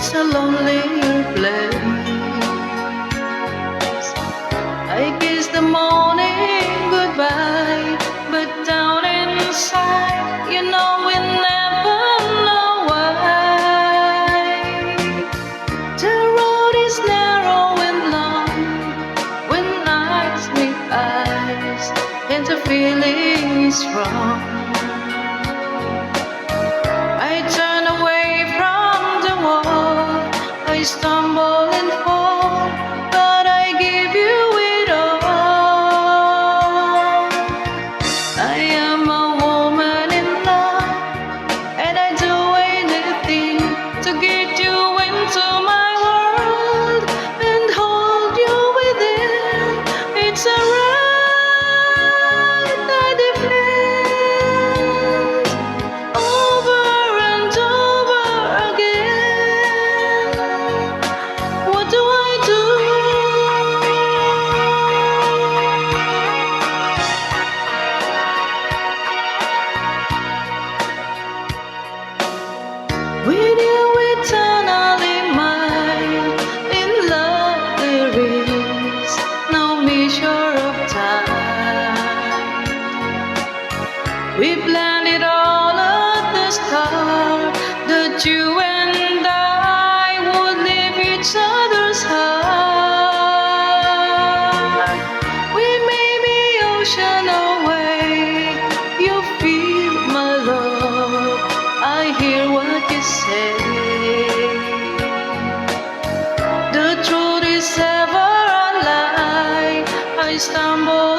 It's a lonely place. I kiss the morning goodbye, but down inside, you know we never know why. The road is narrow and long when eyes meet eyes, and the feeling is strong. I turn away from the wall, I stumble and fall, but I give you it all. I am a woman in love, and I do anything to get you into my world and hold you within. It's a ride I defend over and over again. What do I do? With you eternally mine, in love there is no measure of time. We planned it all at the start, that you and I would leave each other's heart. We may be ocean away, you feel my love, I hear what you say. The truth is ever a lie, I stumble